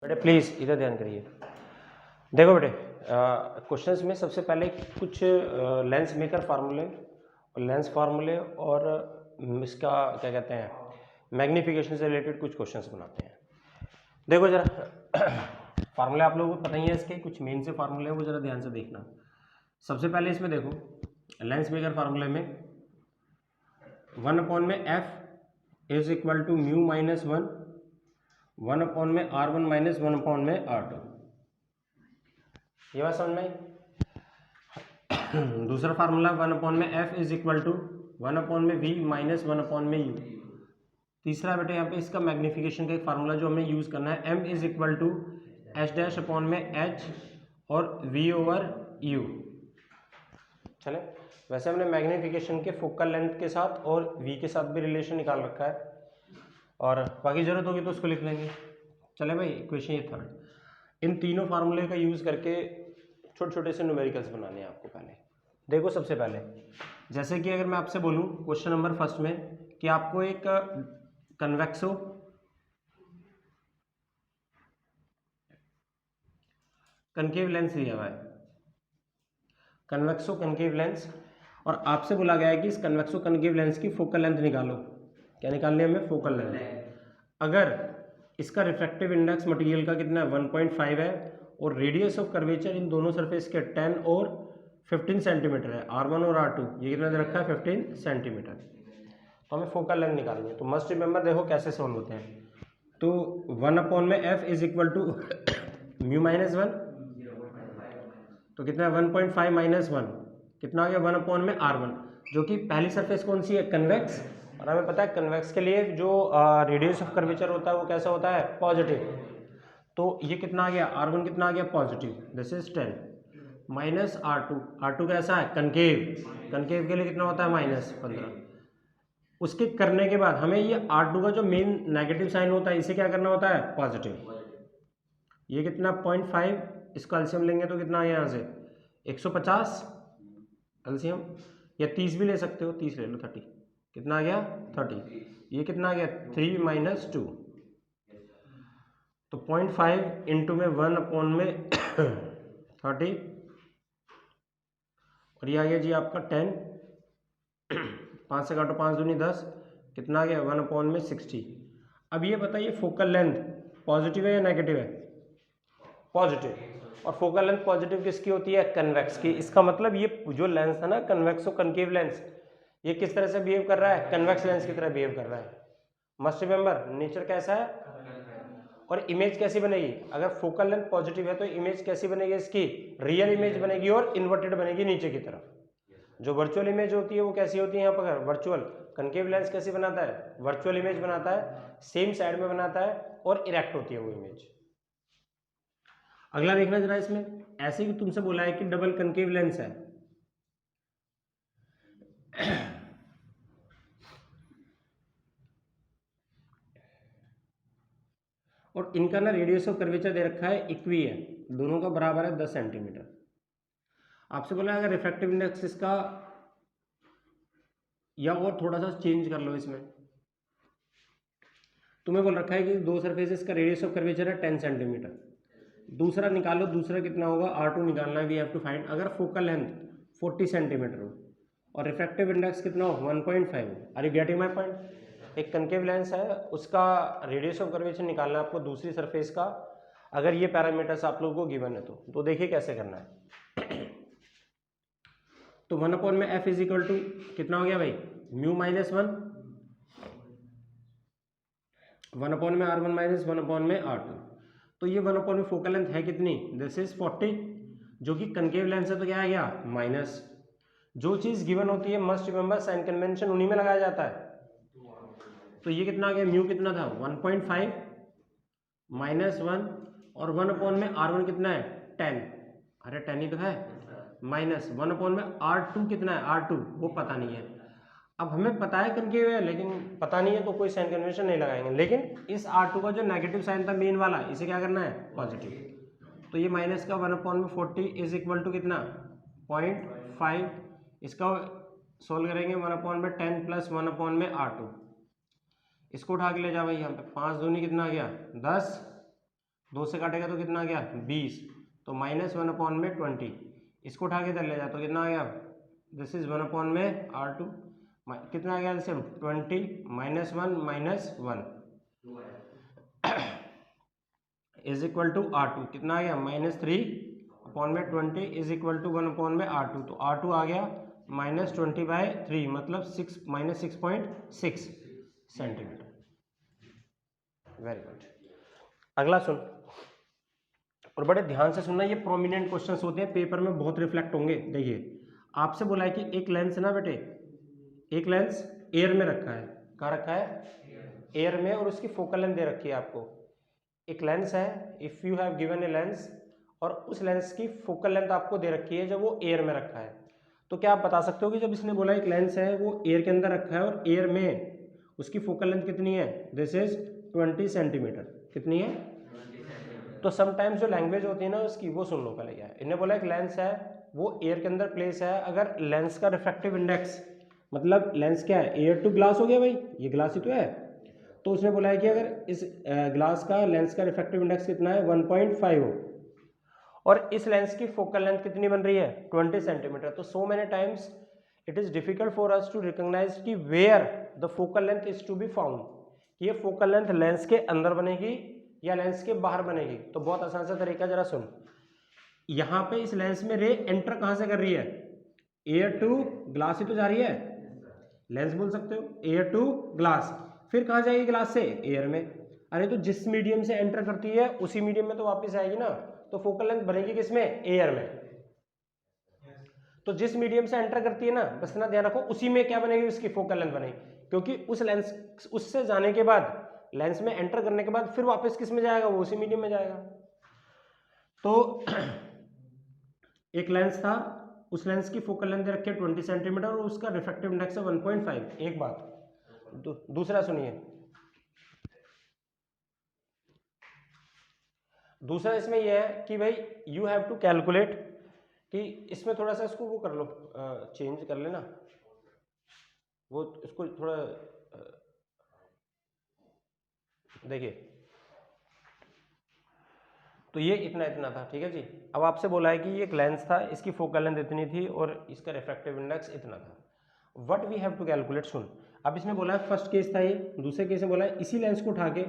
बेटे प्लीज़ इधर ध्यान करिए। देखो बेटे, क्वेश्चंस में सबसे पहले कुछ लेंस मेकर फार्मूले और लेंस फार्मूले और इसका क्या कहते हैं मैग्नीफिकेशन से रिलेटेड कुछ क्वेश्चंस बनाते हैं। देखो जरा फार्मूले आप लोगों को पता ही है, इसके कुछ मेन से फार्मूले हैं, वो जरा ध्यान से देखना। सबसे पहले इसमें देखो लेंस मेकर फार्मूले में 1 में f is equal to mu minus 1 में r1 माइनस 1 में r2। ये बात समझ में आई? दूसरा फार्मूला 1 में f इज इक्वल टू 1 में v माइनस 1 में u। तीसरा बेटे यहाँ पे इसका मैग्नीफिकेशन का एक फार्मूला जो हमें यूज़ करना है, m is equal to h dash upon में h और v ओवर u। चले, वैसे हमने मैग्नीफिकेशन के फोकल लेंथ के साथ और v के साथ भी रिलेशन निकाल रखा है, और बाकी ज़रूरत होगी तो उसको लिख लेंगे। चले भाई, इक्वेशन ये थर्ड। इन तीनों फार्मूले का यूज़ करके छोटे छोटे से न्यूमेरिकल्स बनाने हैं आपको। पहले देखो, सबसे पहले जैसे कि अगर मैं आपसे बोलूं क्वेश्चन नंबर फर्स्ट में कि आपको एक कन्वेक्सो कनकेव लेंस दिया हुआ है, कन्वेक्सो कनकेव लेंस, और आपसे बोला गया है कि इस कन्वेक्सो कनकेव लेंस की फोकल लेंथ निकालो। क्या निकालनी है हमें? Focal length. अगर इसका रिफ्रैक्टिव इंडेक्स मटेरियल का कितना है? 1.5 है, और रेडियस ऑफ कर्वेचर इन दोनों सरफेस के 10 और 15 सेंटीमीटर है। R1 और R2 ये कितना दे रखा है? 15 सेंटीमीटर। तो हमें फोकल लेंथ निकालनी है, तो मस्ट रिमेंबर देखो कैसे सॉल्व होते हैं। तो 1 में f is equal to mu minus 1, तो कितना है? 1.5 माइनस 1 कितना आ गया? 1 में R1, जो कि पहली सरफेस कौन सी है? कन्वेक्स। और हमें पता है कन्वेक्स के लिए जो रेडियस ऑफ कर्वेचर होता है वो कैसा होता है? पॉजिटिव। तो ये कितना आ गया? R1 कितना आ गया? Positive, this is 10 minus R2 कैसा है? कनकेव। कनकेव के लिए कितना होता है? माइनस 15। उसके करने के बाद हमें ये R2 का जो मेन नेगेटिव साइन होता है इसे क्या करना होता है? पॉजिटिव। ये कितना? 0.5, इसका एलसीएम लेंगे तो कितना है यहाँ से? 150 एलसीएम, या 30 भी ले सकते हो, 30 ले लो, 30 कितना आ गया? 30। ये कितना आ गया? 3 माइनस 2, तो 0.5 इंटू में 1 में 30, और ये आ गया जी आपका 10, 5 से काटो, 5 दूनी 10, कितना आ गया? 1 में 60। अब ये बताइए फोकल लेंथ पॉजिटिव है या नेगेटिव है? पॉजिटिव। और फोकल लेंथ पॉजिटिव किसकी होती है? कन्वेक्स की। इसका मतलब ये जो लेंस है ना, कन्वेक्सो कनकेव लेंस, ये किस तरह से बिहेव कर रहा है? कन्वेक्स लेंस की तरह बिहेव कर रहा है। मस्ट रिमेंबर नेचर कैसा है। और इमेज कैसी बनेगी? अगर फोकल लेंथ पॉजिटिव है तो इमेज कैसी बनेगी? इसकी रियल इमेज बनेगी और इन्वर्टेड बनेगी नीचे की तरफ। जो वर्चुअल इमेज होती है वो कैसी होती है? यहाँ पर वर्चुअल। कनकेव लेंस कैसी बनाता है? वर्चुअल इमेज बनाता है, सेम साइड में बनाता है और इरेक्ट होती है वो इमेज। अगला देखना जरा, इसमें ऐसे ही तुमसे बोला है कि डबल कनकेव लेंस है, और इनका ना रेडियस ऑफ कर्वेचर दे रखा है, इक्वी है, दोनों का बराबर है 10 सेंटीमीटर। आपसे बोला है अगर रिफ्रैक्टिव इंडेक्स इसका, या और थोड़ा सा चेंज कर लो, इसमें तुम्हें बोल रखा है कि दो सरफेसेस का रेडियस ऑफ कर्वेचर है 10 सेंटीमीटर। दूसरा निकालो, दूसरा कितना होगा? R2 निकालना है, वी हैव टू फाइंड। अगर फोकल लेंथ 40 सेंटीमीटर हो और रिफ्रैक्टिव इंडेक्स कितना हो? 1.5 हो। Are you getting my point? एक कनकेव लेंस है, उसका रेडियस ऑफ कर्वेचर निकालना है आपको दूसरी सरफेस का, अगर ये पैरामीटर्स आप लोगों को गिवन है तो देखिए कैसे करना है। तो 1 में f इज इक्वल टू कितना हो गया भाई? म्यू माइनस 1, 1 में R1 माइनस 1 में R2। तो ये 1 में फोकल लेंथ है कितनी? दिस इज 40, जो कि कनकेव लेंस है तो क्या आ गया? माइनस। जो चीज़ गिवन होती है मस्ट रिमेंबर साइन कन्वेंशन उन्हीं में लगाया जाता है। तो ये कितना आ गया? म्यू कितना था? 1.5 माइनस 1, और 1 में R1 कितना है? 10, अरे 10 ही तो है, माइनस 1 में R2 कितना है? R2 वो पता नहीं है। अब हमें पता है कनकेव है, लेकिन पता नहीं है तो कोई साइन कन्वेंशन नहीं लगाएंगे, लेकिन इस R2 का जो नेगेटिव साइन था मेन वाला, इसे क्या करना है? पॉजिटिव। तो ये माइनस का 1 में 40 इज इक्वल टू कितना? 0.5। इसका सोल्व करेंगे 1 में 10 प्लस 1 में R2, इसको उठा के ले जा भाई यहाँ पे, 5 दूनी कितना आ गया? 10, 2 से काटेगा तो कितना आ गया 20, तो -1/20, इसको उठा के इधर ले जाए तो कितना आ गया, दिस इज 1/r2, कितना आ गया LCM 20 -1 is equal to R2, कितना आ गया -3/20 इज इक्वल टू 1/R2, तो R2 आ गया -20/3 मतलब -6.6 सेंटीमीटर। Very good. अगला सुन, और बड़े ध्यान से सुनना, ये प्रोमिनेंट क्वेश्चंस होते हैं, पेपर में बहुत रिफ्लेक्ट होंगे। देखिए आपसे बोला है कि एक लेंस ना बेटे, एक लेंस एयर में रखा है, कहाँ रखा है, एयर में, और उसकी फोकल लेंथ दे रखी है आपको। एक लेंस है, if you have given a lens, और उस लेंस की फोकल लेंथ आपको दे रखी है जब वो एयर में रखा है, तो क्या आप बता सकते हो कि जब इसने बोला एक लेंस है वो एयर के अंदर रखा है और एयर में उसकी फोकल लेंथ कितनी है, दिस इज 20 सेंटीमीटर, कितनी है, तो समटाइम्स जो लैंग्वेज होती है ना उसकी, वो सुन लो पहले क्या है। इन्हें बोला एक लेंस है वो एयर के अंदर प्लेस है, अगर लेंस का रिफ्रैक्टिव इंडेक्स, मतलब लेंस क्या है, एयर टू ग्लास हो गया भाई, ये ग्लास ही तो है, तो उसने बोला है कि अगर इस ग्लास का लेंस का रिफ्रैक्टिव इंडेक्स कितना है 1.5 हो, और इस लेंस की फोकल लेंथ कितनी बन रही है 20 सेंटीमीटर, तो so many times it is difficult for us to recognise कि where the focal length is to be found, ये फोकल लेंथ लेंस के अंदर बनेगी या लेंस के बाहर बनेगी। तो बहुत आसान सा तरीका, जरा सुन, यहाँ पे इस लेंस में रे एंटर कहाँ से कर रही है, एयर टू ग्लास ही तो जा रही है, लेंस बोल सकते हो, एयर टू ग्लास, फिर कहाँ जाएगी ग्लास से, एयर में। अरे तो जिस मीडियम से एंटर करती है उसी मीडियम में तो वापस आएगी ना, तो फोकल लेंथ बनेगी किसमें, एयर में। तो जिस मीडियम से एंटर करती है ना, बस इतना ध्यान रखो, उसी में क्या बनेगी, उसकी फोकल लेंथ बनेगी, क्योंकि उस लेंस, उससे जाने के बाद, लेंस में एंटर करने के बाद फिर वापस किस में जाएगा, वो उसी मीडियम में जाएगा। तो एक लेंस था, उस लेंस की फोकल लेंथ रखी है 20 सेंटीमीटर और उसका रिफ्रैक्टिव इंडेक्स है 1.5, एक बात। दूसरा सुनिए, दूसरा इसमें यह है कि भाई यू हैव टू कैलकुलेट, कि इसमें थोड़ा सा इसको वो कर लो, चेंज कर लेना, वो इसको थोड़ा देखिए, तो ये इतना इतना था, ठीक है जी। अब आपसे बोला है कि ये एक लेंस था, इसकी फोकल लेंथ इतनी थी और इसका रिफ्रैक्टिव इंडेक्स इतना था, what we have to calculate. सुन, अब इसने बोला है फर्स्ट केस था ये, दूसरे केस में बोला है इसी लेंस को उठा के,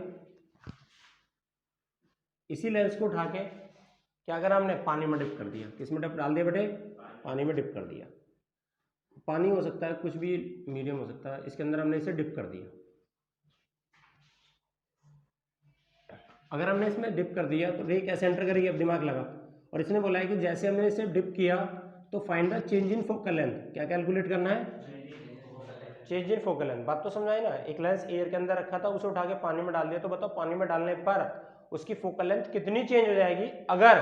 इसी लेंस को उठा के क्या करा हमने, पानी में डिप कर दिया, किस में डिप डाल दिया बेटे, पानी में डिप कर दिया, पानी हो सकता है कुछ भी मीडियम हो सकता है, इसके अंदर हमने इसे डिप कर दिया। अगर हमने इसमें डिप कर दिया तो रे कैसे एंटर करेगी, अब दिमाग लगा, और इसने बोला है कि जैसे हमने इसे डिप किया तो find the change in focal length, क्या कैलकुलेट करना है, चेंज इन फोकल लेंथ। बात तो समझाए ना, एक लेंस एयर के अंदर रखा था, उसे उठा के पानी में डाल दिया, तो बताओ पानी में डालने पर उसकी फोकल लेंथ कितनी चेंज हो जाएगी, अगर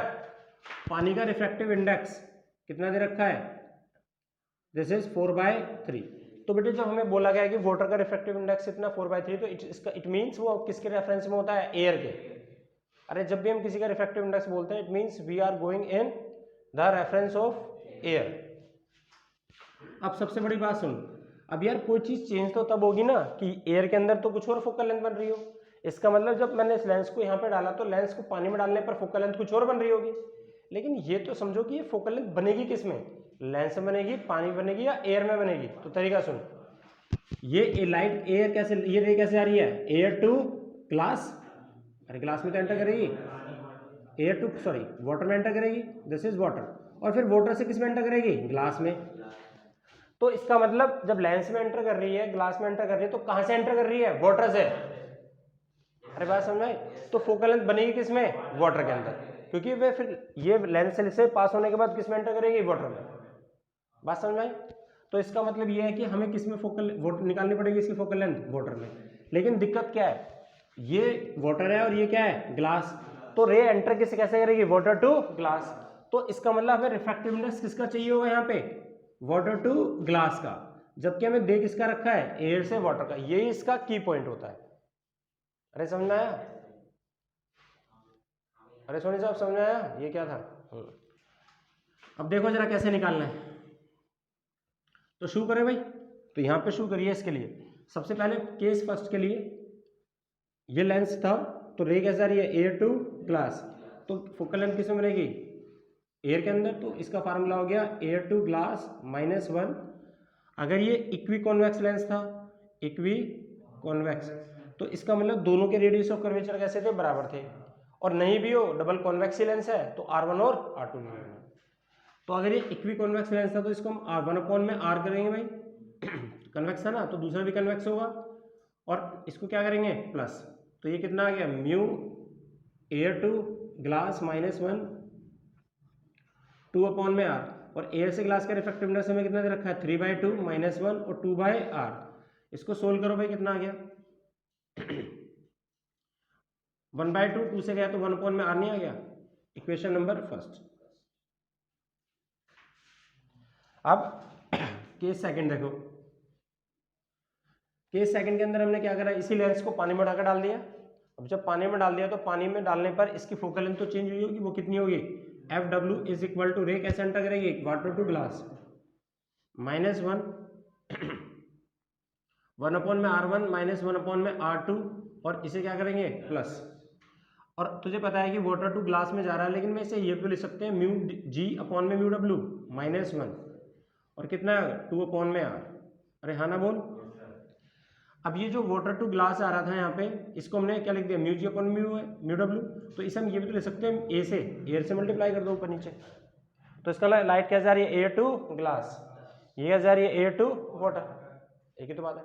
पानी का रिफ्रैक्टिव इंडेक्स कितना दे रखा है, दिस इज 4/3। तो बेटे जब हमें बोला गया है कि वाटर का रिफ्रैक्टिव इंडेक्स इतना 4/3, तो इट मींस वो किसके रेफरेंस में होता है, एयर के। अरे जब भी हम किसी का रिफ्रैक्टिव इंडेक्स बोलते हैं, it means we are going in the reference of air. अब सबसे बड़ी बात सुन, अब यार कोई चीज चेंज तो तब होगी ना कि एयर के अंदर तो कुछ और फोकल लेंथ बन रही हो, इसका मतलब जब मैंने इस लेंस को यहाँ पे डाला तो लेंस को पानी में डालने पर फोकल लेंथ कुछ और बन रही होगी, लेकिन ये तो समझो कि ये फोकल लेंथ बनेगी किस में, लेंस में बनेगी, पानी बनेगी या एयर में बनेगी। तो तरीका सुन, ये लाइट एयर कैसे, ये रे कैसे आ रही है, एयर टू ग्लास, अरे ग्लास में तो एंटर करेगी, एयर टू सॉरी वाटर में एंटर करेगी, दिस इज वाटर, और फिर वाटर से किस में एंटर करेगी, ग्लास में। तो इसका मतलब जब लेंस में एंटर कर रही है, ग्लास में एंटर कर रही है, तो कहां से एंटर कर रही है, वाटर से। अरे बात समझ में, तो फोकल लेंथ बनेगी किसमें, वाटर के अंदर, क्योंकि वे फिर ये लेंस से पास होने के बाद किस में एंटर करेगी, वाटर में। बात समझ में। तो इसका मतलब ये है कि हमें किस में फोकल निकालनी पड़ेगी, इसकी फोकल लेंथ वाटर में। लेकिन दिक्कत क्या है, ये वाटर है और ये क्या है, ग्लास, तो रे एंटर किस कैसे करेगी, वाटर टू ग्लास। तो इसका मतलब हमें रिफ्रैक्टिव इंडेक्स किसका चाहिए होगा यहाँ पे, वाटर टू ग्लास का, जबकि हमें दे किसका रखा है, एयर से वाटर का। यही इसका की पॉइंट होता है। अरे समझ में आया, अरे सोनी साहब समझ में आया, ये क्या था। अब देखो जरा कैसे निकालना है, तो शुरू करें भाई। तो यहाँ पे शुरू करिए, इसके लिए सबसे पहले केस फर्स्ट के लिए ये लेंस था तो रे कैसा रही है एयर टू ग्लास, तो फोकल लेंथ किस में बनेगी एयर के अंदर, तो इसका फार्मूला हो गया एयर टू ग्लास -1। अगर ये इक्वी कॉन्वेक्स लेंस था, इक्वी कॉन्वेक्स, तो इसका मतलब दोनों के रेडियस ऑफ कर्वेचर कैसे थे बराबर थे, और नहीं भी हो डबल कॉन्वेक्स लेंस है तो R1 और R2 ले लेना। तो अगर ये इक्वी कॉन्वेक्स लेंस था तो इसको हम R1 में R करेंगे भाई, कन्वेक्स है ना तो दूसरा भी कन्वेक्स होगा, और इसको क्या करेंगे प्लस, तो ये कितना आ गया म्यू एयर टू ग्लास -1 2 में R, और एयर से ग्लास का रिफ्रैक्टिव इंडेक्स हमें कितना दे रखा है 3/2 -1 और 2/R। इसको सोल्व करो भाई, कितना आ गया 1/2, 2 से गया तो 1 में R नहीं आ गया, इक्वेशन नंबर फर्स्ट। अब केस सेकंड देखो, केस सेकंड के अंदर हमने क्या करा, इसी लेंस को पानी में उठाकर डाल दिया। अब जब पानी में डाल दिया तो पानी में डालने पर इसकी फोकल लेंथ तो चेंज हुई होगी, वो कितनी होगी FW इज इक्वल टू रे कैसे एंटर करेगी वाटर टू ग्लास -1 1 में R1 -1 में R2, और इसे क्या करेंगे प्लस, और तुझे पता है कि वाटर टू ग्लास में जा रहा है, लेकिन मैं इसे ये भी लिख सकते हैं म्यू G अपॉन में म्यू W -1, और कितना 2 में R। अरे हाँ ना बोल। अब ये जो वाटर टू ग्लास आ रहा था यहाँ पे, इसको हमने क्या लिख दिया mu G upon mu W, तो इसे हम ये भी तो लिख सकते हैं ए से, एयर से मल्टीप्लाई कर दो ऊपर नीचे, तो इसका लाइट क्या जा रही है एयर टू ग्लास, ये क्या जा रही है एयर टू वाटर, एक ही तो बात है।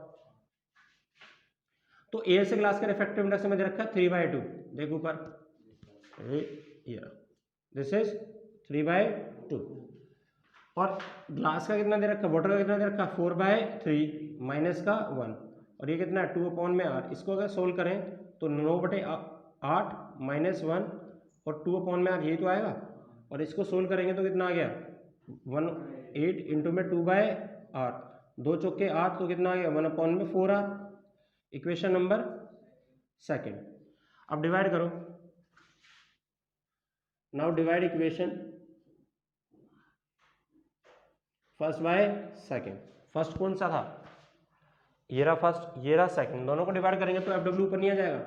तो एयर से ग्लास का रिफ्रैक्टिव इंडेक्स में दे रखा है 3/2, देख ऊपर दिस इज 3/2, और ग्लास का कितना दे रखा है वाटर का कितना दे रखा है 4/3 माइनस का 1, और ये कितना है 2 में R। इसको अगर सोल्व करें तो 9/8 -1 और 2 में R यही तो आएगा, और इसको सोल्व करेंगे तो कितना आ गया 8 इंटू में 2/R, 2 चौके 8, तो कितना आ गया 1 में 4R, इक्वेशन नंबर सेकेंड। अब डिवाइड करो, now divide equation first by second. First कौन सा था, ये रहा फर्स्ट, ये रहा सेकंड, दोनों को डिवाइड करेंगे तो FW ऊपर नहीं आ जाएगा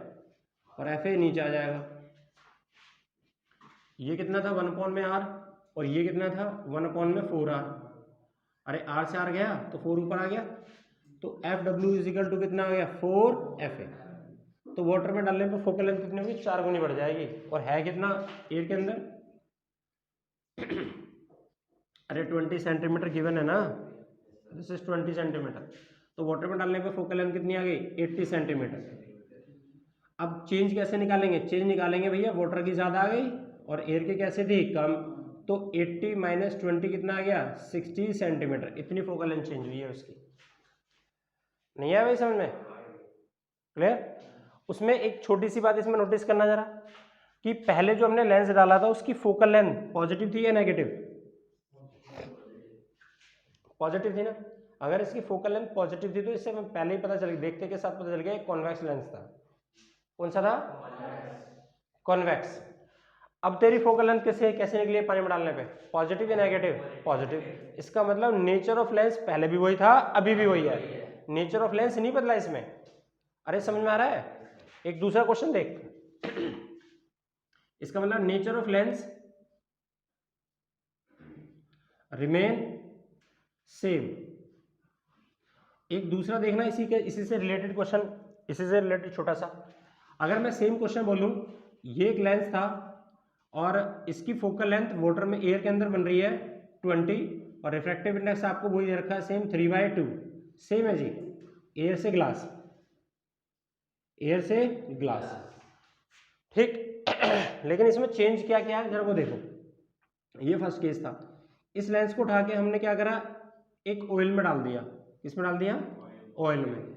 और FA नीचे आ जाएगा। ये कितना था 1 में R, और ये कितना था 1 में 4R। अरे R से R गया तो 4 ऊपर आ गया, तो FW इज इक्वल टू कितना आ गया 4FA। तो वाटर में डालने पर फोकल लेंथ कितनी होगी 4 गुनी बढ़ जाएगी, और है कितना एयर के अंदर अरे 20 सेंटीमीटर गिवन है ना, दिस इज 20 सेंटीमीटर, तो वाटर में डालने पर फोकल लेंथ कितनी आ गई 80 सेंटीमीटर। अब चेंज कैसे निकालेंगे, चेंज निकालेंगे भैया, वाटर की ज़्यादा आ गई और एयर की कैसे थी कम, तो 80 - 20 कितना आ गया 60 सेंटीमीटर, इतनी फोकल लेंथ चेंज हुई है उसकी। नहीं आया भाई समझ में, क्लियर। उसमें एक छोटी सी बात इसमें नोटिस करना जरा, कि पहले जो हमने लेंस डाला था उसकी फोकल लेंथ पॉजिटिव थी या नेगेटिव, पॉजिटिव थी ना। अगर इसकी फोकल लेंथ पॉजिटिव थी तो इससे हमें पहले ही पता चल गया, देखते के साथ पता चल गया कॉन्वेक्स लेंस था। कौन सा था कॉन्वेक्स। अब तेरी फोकल लेंथ कैसे निकली है पानी में डालने पे, पॉजिटिव या नेगेटिव, पॉजिटिव। इसका मतलब नेचर ऑफ लेंस पहले भी वही था अभी भी वही है, नेचर ऑफ लेंस नहीं बदला इसमें। अरे समझ में आ रहा है, एक दूसरा क्वेश्चन देख, इसका मतलब nature of lens remain same. एक दूसरा देखना इसी से रिलेटेड क्वेश्चन, इसी से रिलेटेड छोटा सा, अगर मैं सेम क्वेश्चन बोलूं, ये एक लेंस था और इसकी फोकल लेंथ वाटर में एयर के अंदर बन रही है 20, और रिफ्रैक्टिव इंडेक्स आपको वही दे रखा है सेम 3/2, सेम है जी, एयर से ग्लास, एयर से ग्लास, ठीक। लेकिन इसमें चेंज क्या क्या है जरा वो देखो, ये फर्स्ट केस था, इस लेंस को उठा के हमने क्या करा, एक ऑयल में डाल दिया, किसमें डाल दिया ऑयल में।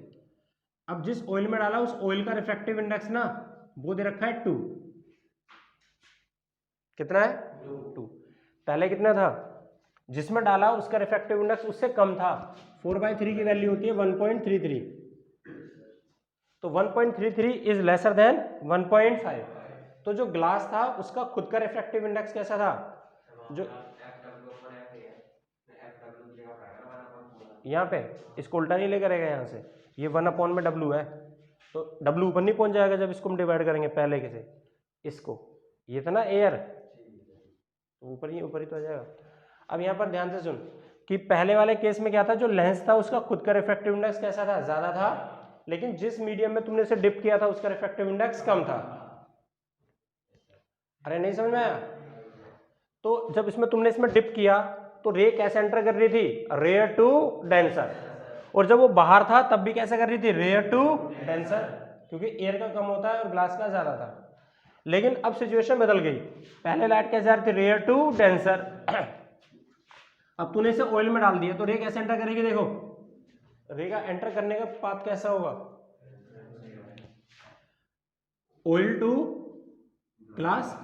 अब जिस ऑयल में डाला उस ऑयल का रिफ्रैक्टिव इंडेक्स ना वो दे रखा है 2, कितना है 2। पहले कितना था, जिसमें डाला उसका रिफ्रैक्टिव इंडेक्स उससे कम था, 4/3 की वैल्यू होती है 1.33, तो 1.33 इज लेसर देन 1.5। तो जो ग्लास था उसका खुद का रिफ्रैक्टिव इंडेक्स कैसा था, जो यहाँ पे इसको उल्टा नहीं लेकर आएगा, यहाँ से ये 1 में W है, तो W ऊपर नहीं पहुंच जाएगा जब इसको हम डिवाइड करेंगे पहले के से, इसको, ये था ना एयर, तो ऊपर ही तो आ जाएगा। अब यहाँ पर ध्यान से सुन कि पहले वाले केस में क्या था, जो लेंस था उसका खुद का रिफ्रैक्टिव इंडेक्स कैसा था, ज्यादा था, लेकिन जिस मीडियम में तुमने इसे डिप किया था उसका रिफ्रैक्टिव इंडेक्स कम था। अरे नहीं समझ में आया? तो जब तुमने डिप किया तो रे कैसे एंटर कर रही थी, रेयर टू डेंसर, और जब वो बाहर था तब भी कैसे कर रही थी, रेयर टू डेंसर, क्योंकि एयर का कम होता है और ग्लास का ज्यादा था। लेकिन अब सिचुएशन बदल गई, पहले लाइट कैसे आ रही थी, रेयर टू डेंसर। अब तूने इसे ऑयल में डाल दिया तो रे कैसे एंटर करेगी, देखो रे का एंटर करने का पाथ कैसा होगा, ऑयल टू ग्लास,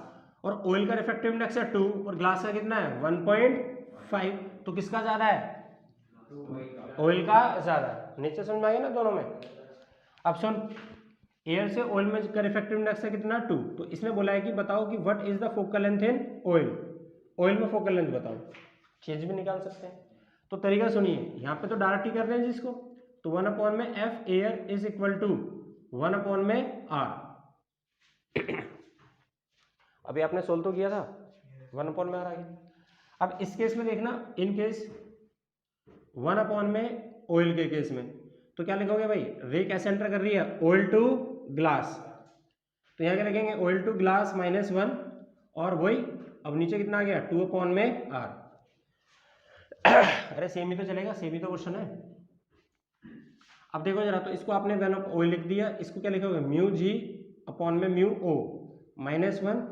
और ऑयल का रिफ्रैक्टिव इंडेक्स है 2 और ग्लास का कितना है 1.5, तो किसका ज्यादा है, ऑयल का ज्यादा। नीचे समझ में आ गया ना दोनों में? अब सुन, एयर से ऑयल में का रिफ्रैक्टिव इंडेक्स है कितना 2, तो इसने बोला है कि बताओ कि what is the focal length in oil, oil में फोकल लेंथ बताओ, चेंज भी निकाल सकते हैं। तो तरीका सुनिए, यहाँ पे तो डायरेक्ट ही कर रहे हैं जिसको, तो 1 में F air is equal to 1 में आर। अभी आपने सोल्व तो किया था, 1 में आर आ गया। अब इस केस में देखना, इन केस 1 में ऑयल के केस में तो क्या लिखोगे भाई, रे कैसे एंटर कर रही है, ऑयल टू ग्लास, तो यहाँ क्या लिखेंगे, ऑयल टू ग्लास -1, और वही अब नीचे कितना आ गया 2 में आर। अरे सेम ही तो चलेगा, सेम ही तो क्वेश्चन है। अब देखो जरा, तो इसको आपने वैन ऑफ ऑयल लिख दिया, इसको क्या लिखोगे, म्यू जी अपॉन में म्यू ओ -1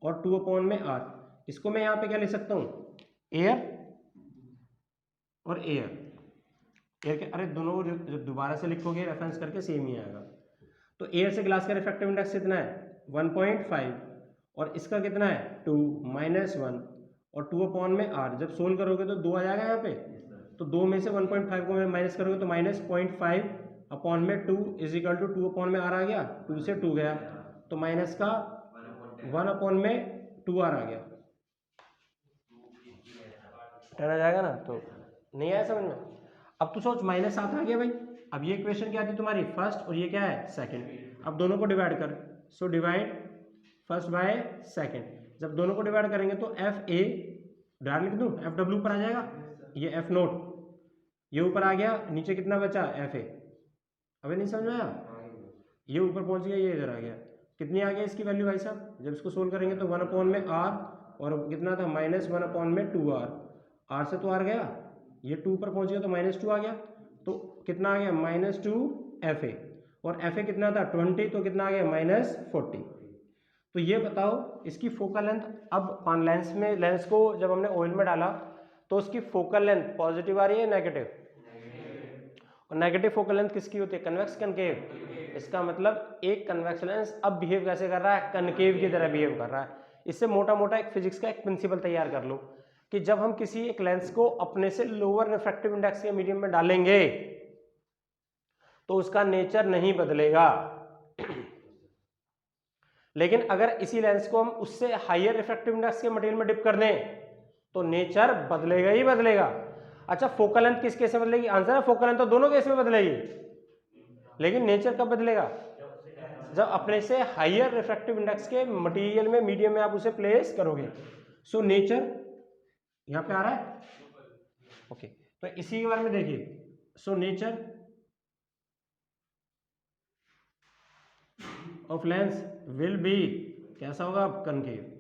और 2 में आर। इसको मैं यहाँ पे क्या लिख सकता हूँ, एयर और एयर, एयर के, अरे दोनों को जब दोबारा से लिखोगे रेफरेंस करके सेम ही आएगा। तो एयर से ग्लास का रिफ्रैक्टिव इंडेक्स कितना है 1.5, और इसका कितना है 2 -1 और 2 में आर। जब सोल्व करोगे तो 2 आ जाएगा यहाँ पे, तो 2 में से 1.5 को माइनस करोगे तो -0.5 अपॉन में 2 इज इक्वल टू 2 में आर आ गया, 2 से 2 गया तो माइनस का 1 में 2 आर आ गया, 10 आ जाएगा ना। तो नहीं आया समझ में? अब तो सोच -7 आ गया भाई। अब ये इक्वेशन क्या थी तुम्हारी, फर्स्ट, और ये क्या है सेकंड। अब दोनों को डिवाइड कर, so divide first by second. जब दोनों को डिवाइड करेंगे तो एफ ए डायरेक्ट लिख दूं, एफ डब्ल्यू ऊपर आ जाएगा, ये एफ नोट ये ऊपर आ गया, नीचे कितना बचा एफ ए। अबे नहीं समझ में आया, ये ऊपर पहुंच गया, ये इधर आ गया, कितनी आ गया इसकी वैल्यू भाई साहब, जब इसको सोल्व करेंगे तो 1 में आर, और कितना था -1 में 2 आर, आर से तो आर गया, ये 2 पर पहुंच गया तो -2 आ गया, तो कितना आ गया -2 एफ ए, और एफ ए कितना था 20, तो कितना आ गया -40। तो ये बताओ इसकी फोकल लेंथ, अब लेंस को जब हमने ऑयल में डाला तो उसकी फोकल लेंथ पॉजिटिव आ रही है नेगेटिव, और नेगेटिव फोकल लेंथ किसकी होती है, कन्वेक्स कनकेव। इसका मतलब एक कन्वेक्स लेंस अब बिहेव कैसे कर रहा है, कनकेव की तरह बिहेव कर रहा है। इससे मोटा मोटा एक फिजिक्स का एक प्रिंसिपल तैयार कर लो कि जब हम किसी एक लेंस को अपने से लोअर रिफ्रैक्टिव इंडेक्स के मीडियम में डालेंगे तो उसका नेचर नहीं बदलेगा, लेकिन अगर इसी लेंस को हम उससे हायर रिफ्रैक्टिव इंडेक्स के मटेरियल में डिप कर दें तो नेचर बदलेगा ही बदलेगा। अच्छा फोकल लेंथ किस केस में बदलेगी, आंसर है फोकल लेंथ तो दोनों केस में बदलेगी, लेकिन नेचर कब बदलेगा, जब अपने से हायर रिफ्रैक्टिव इंडेक्स के मटेरियल में मीडियम में आप उसे प्लेस करोगे। सो नेचर यहां पे आ रहा है, ओके तो इसी के बारे में देखिए। So nature of lens will be कैसा होगा, कनकेव।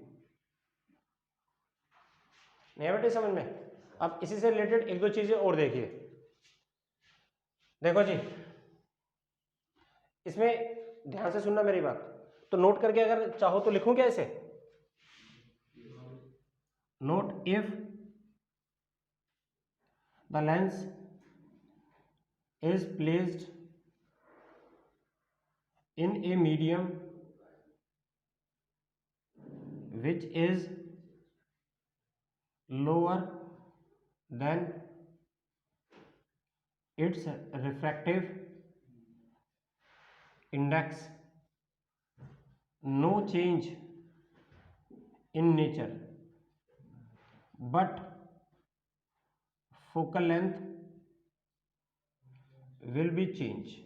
नहीं बेटे समझ में? अब इसी से रिलेटेड एक दो चीजें और देखिए, देखो जी इसमें ध्यान से सुनना मेरी बात, तो नोट करके अगर चाहो तो लिखूं क्या इसे, note if the lens is placed in a medium which is lower than its refractive index, no change in nature but focal length will be changed.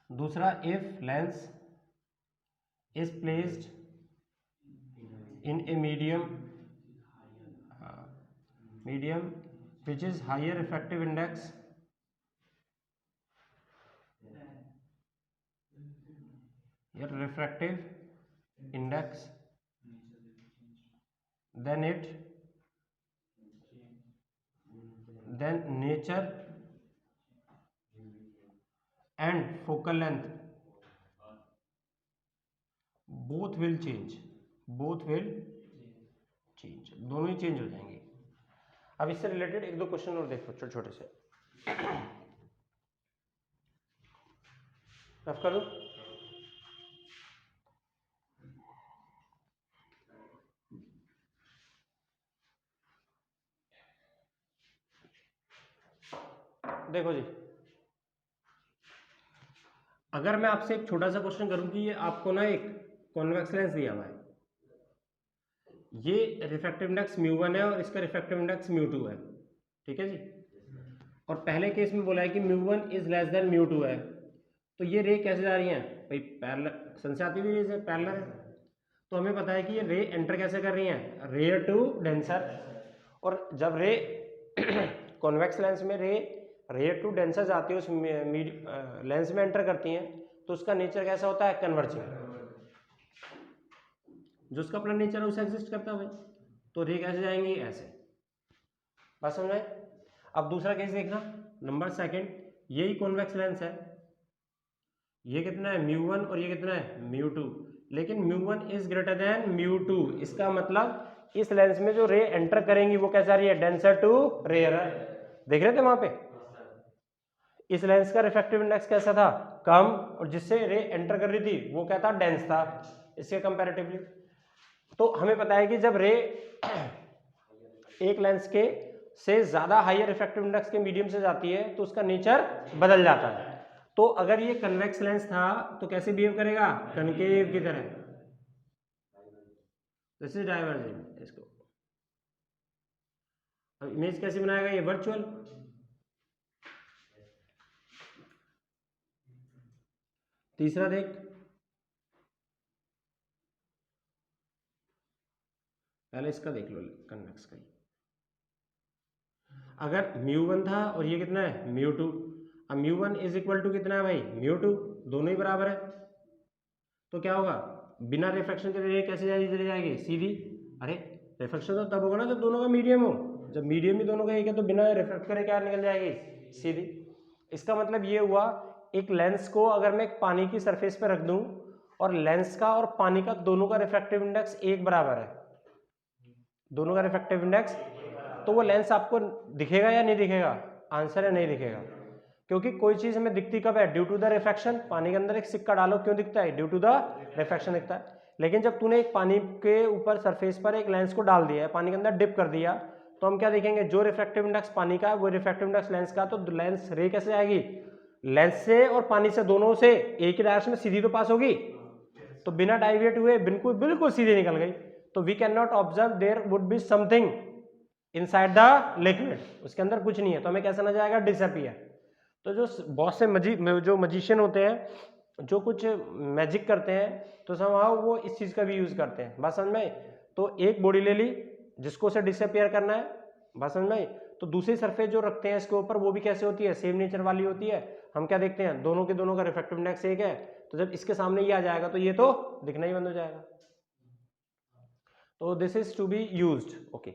दूसरा if lens is placed in a medium which is higher refractive index your refractive index then nature and focal length both will change दोनों ही change हो जाएंगे। अब इससे related एक दो question और देखो छोटे छोटे से रफ कर दो। देखो जी, अगर मैं आपसे एक छोटा सा क्वेश्चन करूं कि ये आपको ना एक कॉन्वेक्स लेंस दिया हुआ है, ये रिफ्रैक्टिव इंडेक्स μ1 है और इसका रिफ्रैक्टिव इंडेक्स μ2 है, ठीक है जी। और पहले केस में बोला है कि μ1 इज लेस देन μ2 है, तो ये रे कैसे जा रही हैं भाई, पैरेलल सन से आती हुई रे से पैरेलल है, तो हमें पता है कि ये रे एंटर कैसे कर रही हैं, रेयर टू डेंसर। और जब रे कॉन्वेक्स लेंस में रे रेयर टू डेंसर जाती है, उस लेंस में एंटर करती हैं, तो उसका नेचर कैसा होता है, कन्वर्जिंग। जो उसका अपना नेचर है उसे एग्जिस्ट करता है भाई, तो रे कैसे जाएंगी, ऐसे। बात समझ में? अब दूसरा केस देखना, नंबर सेकंड, यही कॉन्वेक्स लेंस है, ये कितना है μ1 और ये कितना है μ2, लेकिन μ1 इज ग्रेटर देन μ2। इसका मतलब इस लेंस में जो रे एंटर करेंगी वो कैसा रही है, डेंसर टू रेयर है। देख रहे थे वहां पे इस लेंस का रिफ्रैक्टिव इंडेक्स कैसा था, कम, और जिससे रे एंटर कर रही थी वो क्या था, डेंस था इसके कंपैरेटिवली। तो हमें पता है कि जब रे एक लेंस के से ज्यादा हायर रिफ्रैक्टिव इंडेक्स के मीडियम से जाती है तो उसका नेचर बदल जाता है। तो अगर ये कन्वेक्स लेंस था तो कैसे बिहेव करेगा, कनकेव की तरह, दिस इज डाइवर्जेंट। इसको अब इमेज कैसे बनाएगा, ये वर्चुअल। तीसरा देख, पहले इसका देख लो कन्वेक्स का ही, अगर μ1 था और ये कितना है μ2, अब μ1 इज इक्वल टू कितना है भाई, μ2, दोनों ही बराबर है, तो क्या होगा, बिना रिफ्रैक्शन के रे कैसे चली जाएगी, सीधी। अरे रिफ्रैक्शन तो तब होगा ना जब दोनों का मीडियम हो, जब मीडियम ही दोनों का एक है तो बिना रिफ्रैक्ट करे क्या निकल जाएगी, सीधी। इसका मतलब ये हुआ, एक लेंस को अगर मैं एक पानी की सरफेस पे रख दूं और लेंस का और पानी का दोनों का रिफ्रैक्टिव इंडेक्स एक बराबर है, दोनों का रिफ्रैक्टिव इंडेक्स, तो वो लेंस आपको दिखेगा या नहीं दिखेगा, आंसर है नहीं दिखेगा। क्योंकि कोई चीज हमें दिखती कब है, ड्यू टू द रिफ्रैक्शन। पानी के अंदर एक सिक्का डालो क्यों दिखता है, ड्यू टू द रिफ्रैक्शन दिखता है। लेकिन जब तूने एक पानी के ऊपर सरफेस पर एक लेंस को डाल दिया है, पानी के अंदर डिप कर दिया, तो हम क्या देखेंगे, जो रिफ्रैक्टिव इंडेक्स पानी का है वो रिफ्रैक्टिव इंडेक्स लेंस का, तो लेंस रे कैसे आएगी, लेंस से और पानी से दोनों से एक ही डायरेक्शन में सीधी तो पास होगी, तो बिना डाइविएट हुए बिल्कुल बिल्कुल सीधी निकल गई। तो we can not observe there would be something inside the liquid, उसके अंदर कुछ नहीं है, तो हमें कैसा नजर आएगा, डिसअपीयर। तो जो बहुत से जो मजिशियन होते हैं जो कुछ मैजिक करते हैं, तो समहाउ वो इस चीज का भी यूज करते हैं, बात समझ में। तो एक बॉडी ले ली जिसको उसे डिसअपीयर करना है, बात समझ में, तो दूसरी सरफेस जो रखते हैं इसके ऊपर वो भी कैसे होती है, सेम नेचर वाली होती है। हम क्या देखते हैं, दोनों के दोनों का रिफ्रैक्टिव इंडेक्स एक है, तो जब इसके सामने ये आ जाएगा तो ये तो दिखना ही बंद हो जाएगा। तो this is to be used, okay.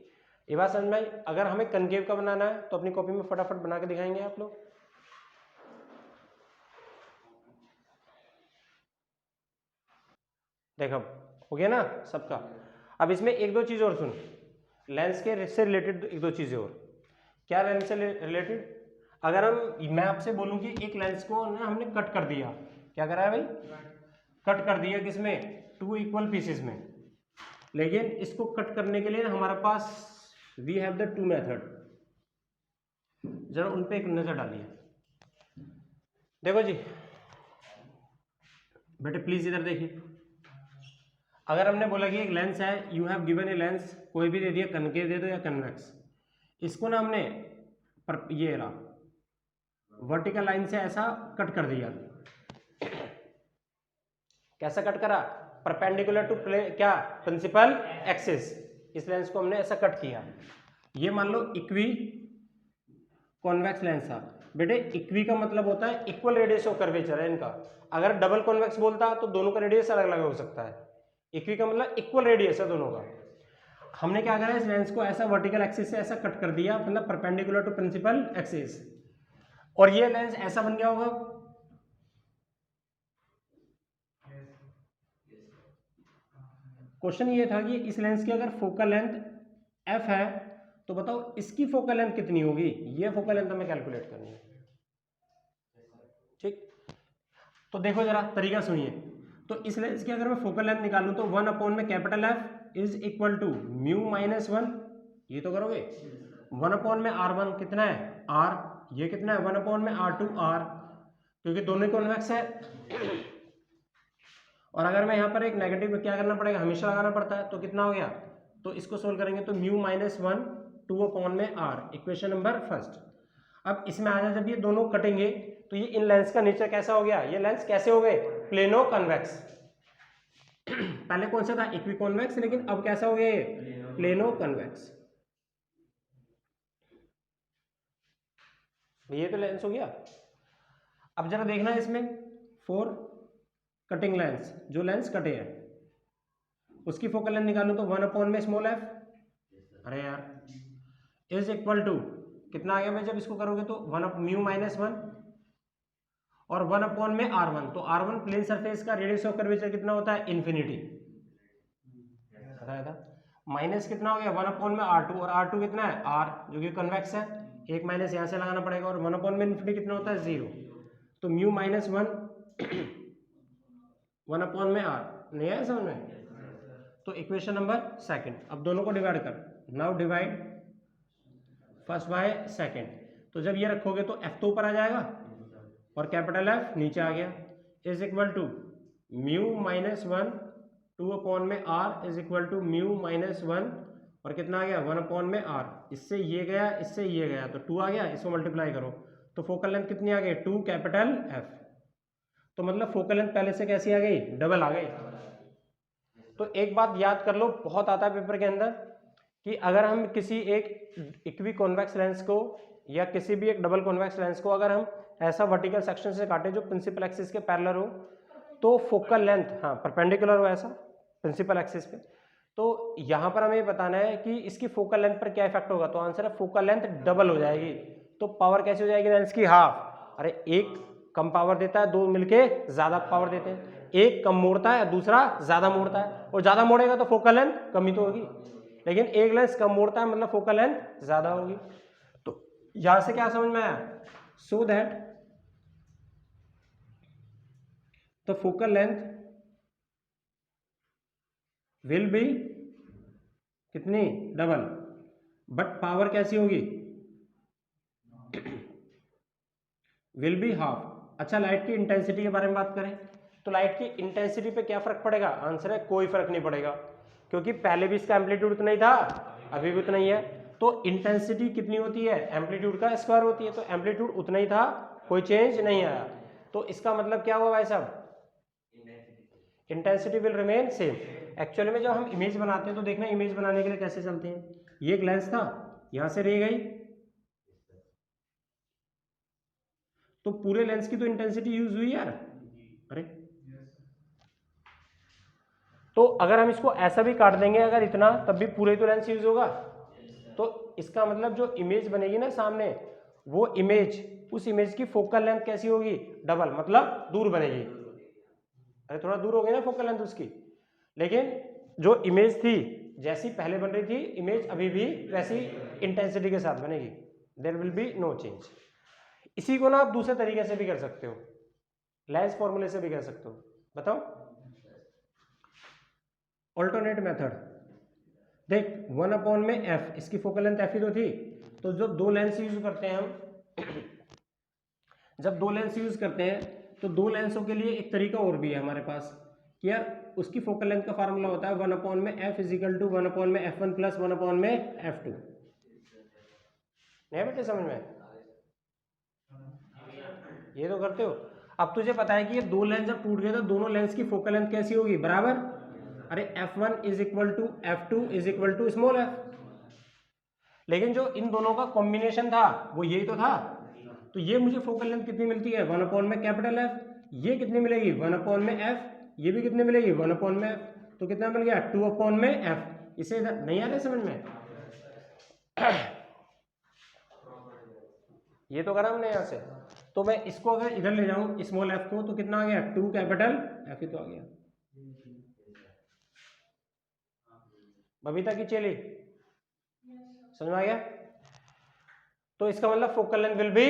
ये बात समझ में। अगर हमें कनकेव का बनाना है तो अपनी कॉपी में फटाफट बना के दिखाएंगे आप लोग। देखो हो गया ना सबका। अब इसमें एक दो चीज और सुन, लेंस के से रिलेटेड एक दो चीजें और। क्या लेंस से रिलेटेड, अगर मैं आपसे बोलूं कि एक लेंस को ना हमने कट कर दिया, क्या करा है भाई, कट कर दिया किसमें, 2 इक्वल पीसेस में। लेकिन इसको कट करने के लिए हमारे पास वी हैव द 2 मेथड, जरा उन पे एक नजर डालिए। देखो जी बेटे प्लीज इधर देखिए, अगर हमने बोला कि एक लेंस है, you have given a lens, कोई भी दे दिया, कनकेव दे दो या कन्वेक्स, इसको ना हमने ये रहा वर्टिकल लाइन से ऐसा कट कर दिया, कैसा कट करा, परपेंडिकुलर टू क्या प्रिंसिपल एक्सिस, इस लेंस को हमने ऐसा कट किया। ये मान लो इक्वी कॉन्वेक्स लेंस था। बेटे इक्वी का मतलब होता है इक्वल रेडियस ऑफ कर्वेचर है इनका। अगर डबल कॉन्वेक्स बोलता तो दोनों का रेडियस अलग अलग हो सकता है, इक्वी का मतलब इक्वल रेडियस है दोनों का। हमने क्या करा, इस लेंस को ऐसा वर्टिकल एक्सिस से ऐसा कट कर दिया, मतलब परपेंडिकुलर टू प्रिंसिपल एक्सिस, और ये लेंस ऐसा बन गया होगा। क्वेश्चन ये था कि इस लेंस की अगर फोकल लेंथ f है तो बताओ इसकी फोकल लेंथ कितनी होगी, ये फोकल लेंथ हमें कैलकुलेट करनी है। ठीक, तो देखो जरा तरीका सुनिए। तो इस लेंस की अगर मैं फोकल लेंथ निकालूं तो 1 अपॉन में capital F is equal to mu minus 1, ये तो करोगे। 1 अपॉन में R1 कितना है R, ये कितना है 1 अपॉन में R2 R, क्योंकि दोनों कॉन्वेक्स है। और अगर मैं यहाँ पर एक नेगेटिव क्या करना पड़ेगा, हमेशा लगाना पड़ता है, तो कितना हो गया, तो इसको सोल्व करेंगे तो म्यू माइनस 1 2 अपॉन में R, इक्वेशन नंबर फर्स्ट। अब इसमें आ जाए जब ये दोनों कटेंगे तो ये इन लेंस का नेचर कैसा हो गया, ये लेंस कैसे हो गए प्लेनो कन्वेक्स। पहले कौन सा था इक्वी कॉन्वेक्स, लेकिन अब कैसा हो गया ये प्लेनो कन्वेक्स। ये तो लेंस हो गया। अब जरा देखना इसमें 4 कटिंग लेंस, जो लेंस कटे हैं उसकी फोकल लेंथ निकालूं तो 1 अपॉन में स्मॉल f, अरे यार इज इक्वल टू कितना आ गया, मैं जब इसको करोगे तो 1 म्यू माइनस 1 और 1 अपॉन में R1, तो R1 प्लेन सरफेस का रेडियस ऑफ कर्वेचर कितना होता है इन्फिनिटी, बताया था। माइनस कितना हो गया 1 अपॉन में R2, और R2 कितना है R जो कि कन्वेक्स है, एक माइनस यहाँ से लगाना पड़ेगा, और 1 अपॉन में इन्फिनिटी कितना होता है 0, तो म्यू माइनस 1 अपॉन में R, नहीं है समझ में। तो इक्वेशन नंबर सेकंड, अब दोनों को डिवाइड कर, now divide first by second, तो जब ये रखोगे तो F तो ऊपर आ जाएगा और कैपिटल F नीचे आ गया, is equal to mu minus 1 2 upon में R is equal to mu minus 1 और कितना आ गया 1 अपॉन में R, इससे ये गया इससे ये गया तो 2 आ गया, इसको मल्टीप्लाई करो तो फोकल लेंथ कितनी आ गई 2 कैपिटल F, तो मतलब फोकल लेंथ पहले से कैसी आ गई डबल आ गई। तो एक बात याद कर लो, बहुत आता है पेपर के अंदर, कि अगर हम किसी एक इक्वी कॉन्वेक्स लेंस को या किसी भी एक डबल कॉन्वेक्स लेंस को अगर हम ऐसा वर्टिकल सेक्शन से काटे जो प्रिंसिपल एक्सिस के पैरेलल हो, तो फोकल लेंथ हाँ परपेंडिकुलर हो ऐसा प्रिंसिपल एक्सिस पे, तो यहाँ पर हमें बताना है कि इसकी फोकल लेंथ पर क्या इफेक्ट होगा, तो आंसर है फोकल लेंथ डबल हो जाएगी। तो पावर कैसी हो जाएगी लेंस की हाफ, अरे एक कम पावर देता है, दो मिलके ज्यादा पावर देते हैं, एक कम मोड़ता है दूसरा ज्यादा मोड़ता है, और ज्यादा मोड़ेगा तो फोकल लेंथ कमी तो होगी, लेकिन एक लेंस कम मोड़ता है मतलब फोकल लेंथ ज्यादा होगी। तो यहां से क्या समझ में आया, so that the focal length will be कितनी डबल, बट पावर कैसी होगी विल बी हाफ। अच्छा लाइट की इंटेंसिटी के बारे में बात करें तो लाइट की इंटेंसिटी पे क्या फर्क पड़ेगा, आंसर है कोई फर्क नहीं पड़ेगा, क्योंकि पहले भी इसका एम्पलीट्यूड उतना ही था अभी भी उतना ही है। तो इंटेंसिटी कितनी होती है एम्पलीट्यूड का स्क्वायर होती है, तो एम्पलीट्यूड उतना ही था, कोई चेंज नहीं आया, तो इसका मतलब क्या हुआ भाई साहब intensity will remain same. Actually में जब हम इमेज बनाते हैं तो देखना इमेज बनाने के लिए कैसे चलते हैं, ये एक लेंस था यहां से रे गई, तो पूरे लेंस की तो इंटेंसिटी यूज हुई यार, अरे तो अगर हम इसको ऐसा भी काट देंगे अगर इतना तब भी पूरे तो लेंस यूज होगा, तो इसका मतलब जो इमेज बनेगी ना सामने वो इमेज उस इमेज की फोकल लेंथ कैसी होगी डबल, मतलब दूर बनेगी, अरे थोड़ा दूर हो गई ना फोकल लेंथ उसकी, लेकिन जो इमेज थी जैसी पहले बन रही थी इमेज अभी भी वैसी इंटेंसिटी के साथ बनेगी, there will be no change. इसी को ना आप दूसरे तरीके से भी कर सकते हो, लेंस फॉर्मूले से भी कर सकते हो, बताओ ऑल्टरनेट मेथड। देख 1 अपॉन में f, इसकी फोकल लेंथ f ही तो थी, तो जो दो लेंस यूज करते हैं हम जब दो लेंस यूज करते हैं तो दो लेंसों के लिए एक तरीका और भी है हमारे पास कि यार उसकी फोकल लेंथ का फार्मूला होता है 1 अपॉन में f इजिकल टू 1 अपॉन में f1 प्लस 1 अपॉन में f2, नहीं बेटे समझ में ये तो करते हो। अब तुझे पता है कि ये दो लेंस जब टूट गए तो दोनों लेंस की फोकल लेंथ कैसी होगी, बराबर। अरे f1 is equal to f2 is equal to small f, लेकिन जो इन दोनों का कॉम्बिनेशन था वो यही तो था। तो ये मुझे फोकल लेंथ कितनी मिलती है, 1 में कैपिटल F, ये कितनी मिलेगी 1 में F, ये भी कितनी मिलेगी 1 में F, तो कितना मिल गया 2 में F। इसे इधर नहीं आ रहा समझ में? ये तो करा हमने यहाँ से, तो मैं इसको अगर इधर ले जाऊं स्मॉल f को, तो कितना आ गया 2 कैपिटल F ही तो आ गया। बबीता की चली समझ में आ गया? तो इसका मतलब focal length will be